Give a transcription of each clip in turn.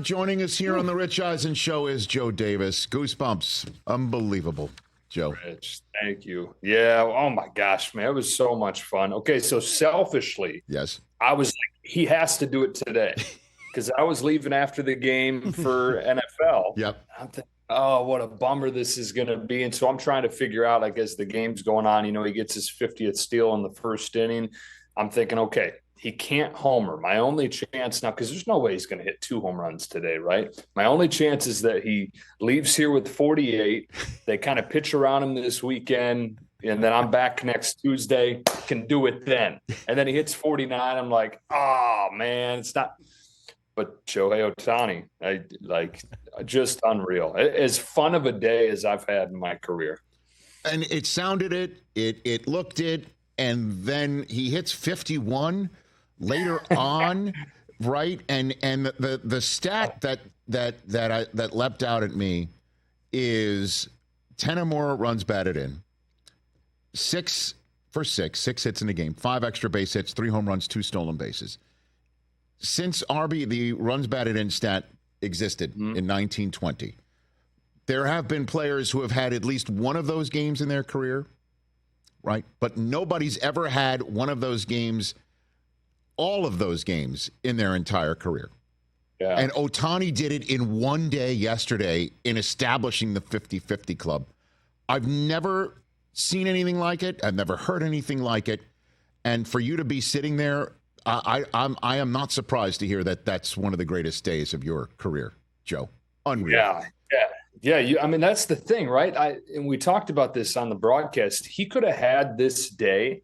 Joining us here on the Rich Eisen Show is Joe Davis. Goosebumps. Unbelievable, Joe. Rich, thank you. Yeah. Oh my gosh, man. It was so much fun. Okay. So selfishly, Yes. I was like, he has to do it today because I was leaving after the game for NFL. Yep. I'm thinking, oh, what a bummer this is going to be. And so I'm trying to figure out, I guess the game's going on, he gets his 50th steal in the first inning. I'm thinking, okay, he can't homer. My only chance now, because there's no way he's going to hit 2 home runs today, right? My only chance is that he leaves here with 48. They kind of pitch around him this weekend, and then I'm back next Tuesday, can do it then. And then he hits 49. I'm like, oh, man, it's not. But Shohei Ohtani, just unreal. As fun of a day as I've had in my career. And it sounded it looked it, and then he hits 51 later on, right? And the stat that leapt out at me is 10 or more runs batted in, 6 for 6 hits in the game, 5 extra base hits, 3 home runs, 2 stolen bases. Since the runs batted in stat existed in 1920, there have been players who have had at least one of those games in their career, right? But nobody's ever had one of those games, all of those games in their entire career. Yeah. And Ohtani did it in one day yesterday in establishing the 50-50 club. I've never seen anything like it. I've never heard anything like it. And for you to be sitting there, I am not surprised to hear that that's one of the greatest days of your career, Joe. Unreal. Yeah. I mean, that's the thing, right? And we talked about this on the broadcast. He could have had this day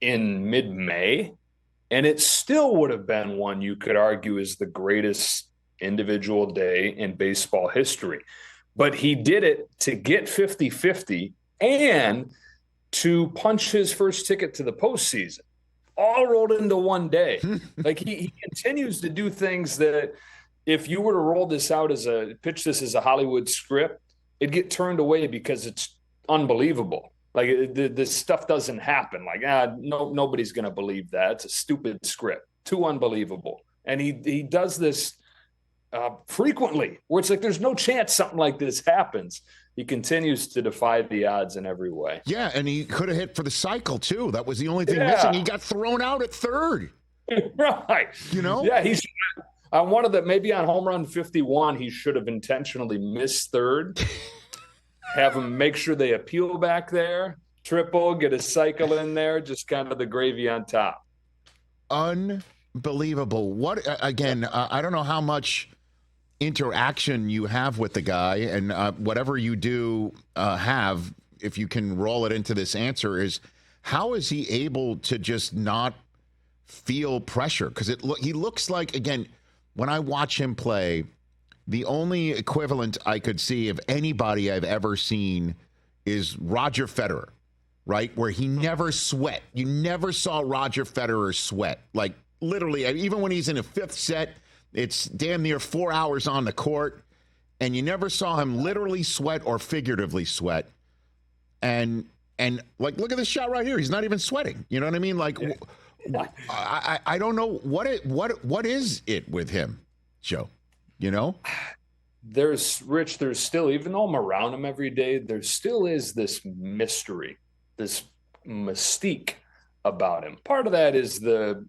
in mid-May, and it still would have been one you could argue is the greatest individual day in baseball history. But he did it to get 50-50 and to punch his first ticket to the postseason. All rolled into one day. Like he continues to do things that if you were to roll this out pitch this as a Hollywood script, it'd get turned away because it's unbelievable. Like this stuff doesn't happen. Like, nobody's going to believe that. It's a stupid script. Too unbelievable. And he does this frequently where it's like, there's no chance something like this happens. He continues to defy the odds in every way. Yeah, and he could have hit for the cycle, too. That was the only thing missing. He got thrown out at third. Right. Yeah, he's on one of the, maybe on home run 51, he should have intentionally missed third. Have them make sure they appeal back there, triple, get a cycle in there, just kind of the gravy on top. Unbelievable. What, again, I don't know how much interaction you have with the guy, and whatever you do have, if you can roll it into this answer, is how is he able to just not feel pressure? Because he looks like, again, when I watch him play, the only equivalent I could see of anybody I've ever seen is Roger Federer, right? Where he never sweat. You never saw Roger Federer sweat. Like, literally, even when he's in a 5th set, it's damn near 4 hours on the court, and you never saw him literally sweat or figuratively sweat. And like, look at this shot right here. He's not even sweating. You know what I mean? Like, I don't know what is it with him, Joe? You know, there's still, even though I'm around him every day, there still is this mystery, this mystique about him. Part of that is the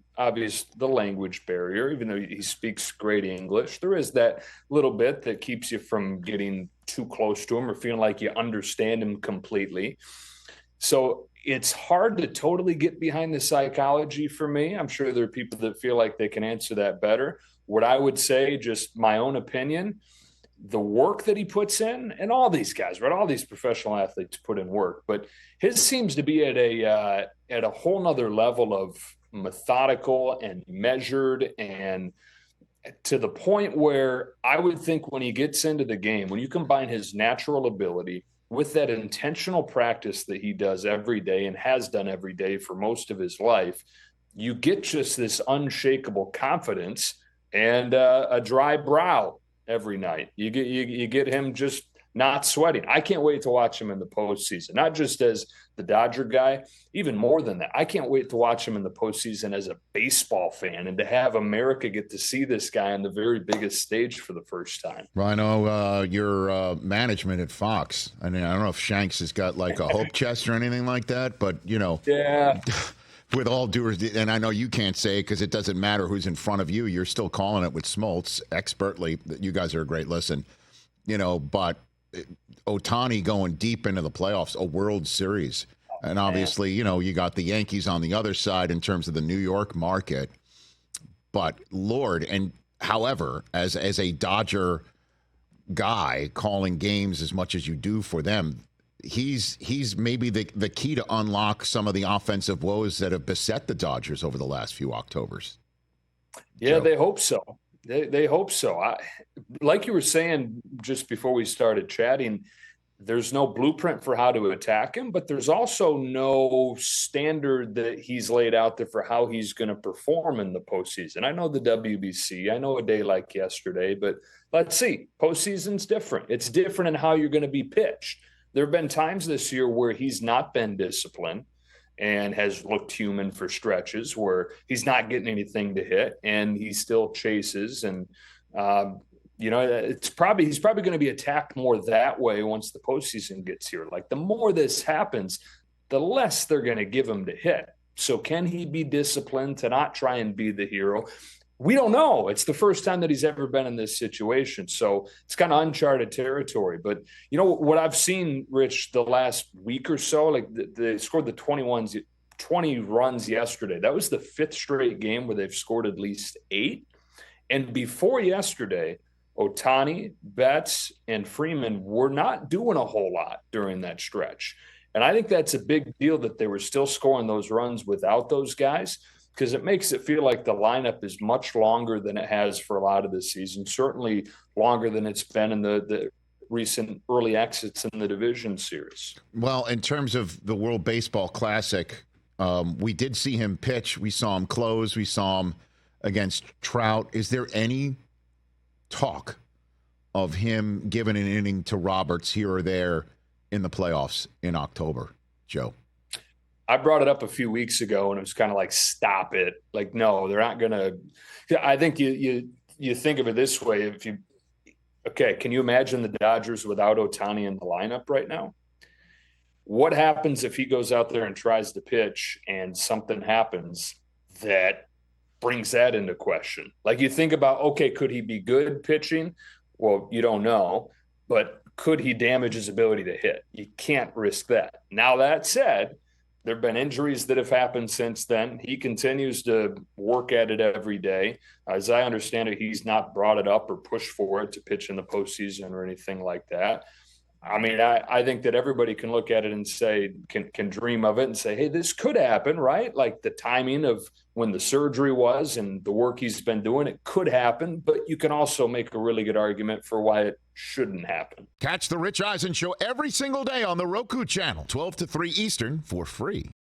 language barrier. Even though he speaks great English, there is that little bit that keeps you from getting too close to him or feeling like you understand him completely. So it's hard to totally get behind the psychology for me. I'm sure there are people that feel like they can answer that better. What I would say, just my own opinion, the work that he puts in, and all these guys, right? All these professional athletes put in work, but his seems to be at a whole nother level of methodical and measured, and to the point where I would think when he gets into the game, when you combine his natural ability with that intentional practice that he does every day and has done every day for most of his life, you get just this unshakable confidence and a dry brow every night. You get him just not sweating. I can't wait to watch him in the postseason, not just as the Dodger guy, even more than that. I can't wait to watch him in the postseason as a baseball fan and to have America get to see this guy on the very biggest stage for the first time. Well, I know your management at Fox. I mean, I don't know if Shanks has got like a hope chest or anything like that, but, Yeah. With all due respect, and I know you can't say it because it doesn't matter who's in front of you. You're still calling it with Smoltz expertly. You guys are a great listen, but Ohtani going deep into the playoffs, a World Series. And obviously, you got the Yankees on the other side in terms of the New York market. But Lord, and however, as a Dodger guy calling games as much as you do for them, he's maybe the key to unlock some of the offensive woes that have beset the Dodgers over the last few Octobers. Yeah, Joe. They hope so. They hope so. Like you were saying just before we started chatting, there's no blueprint for how to attack him, but there's also no standard that he's laid out there for how he's going to perform in the postseason. I know the WBC, I know a day like yesterday, but let's see. Postseason's different. It's different in how you're going to be pitched. There have been times this year where he's not been disciplined and has looked human for stretches where he's not getting anything to hit and he still chases. And, he's probably going to be attacked more that way once the postseason gets here. Like the more this happens, the less they're going to give him to hit. So can he be disciplined to not try and be the hero? We don't know. It's the first time that he's ever been in this situation. So it's kind of uncharted territory. But, what I've seen, Rich, the last week or so, like they scored the 20 runs yesterday. That was the 5th straight game where they've scored at least 8. And before yesterday, Ohtani, Betts, and Freeman were not doing a whole lot during that stretch. And I think that's a big deal that they were still scoring those runs without those guys, because it makes it feel like the lineup is much longer than it has for a lot of the season, certainly longer than it's been in the recent early exits in the division series. Well, in terms of the World Baseball Classic, we did see him pitch. We saw him close. We saw him against Trout. Is there any talk of him giving an inning to Roberts here or there in the playoffs in October, Joe? I brought it up a few weeks ago and it was kind of like, stop it. Like, no, they're not going to. I think you think of it this way. Can you imagine the Dodgers without Ohtani in the lineup right now? What happens if he goes out there and tries to pitch and something happens that brings that into question? Like you think about, could he be good pitching? Well, you don't know, but could he damage his ability to hit? You can't risk that. Now, that said, there have been injuries that have happened since then. He continues to work at it every day. As I understand it, he's not brought it up or pushed for it to pitch in the postseason or anything like that. I mean, I think that everybody can look at it and say, can dream of it and say, hey, this could happen, right? Like the timing of when the surgery was and the work he's been doing, it could happen. But you can also make a really good argument for why it shouldn't happen. Catch the Rich Eisen Show every single day on the Roku Channel, 12 to 3 Eastern for free.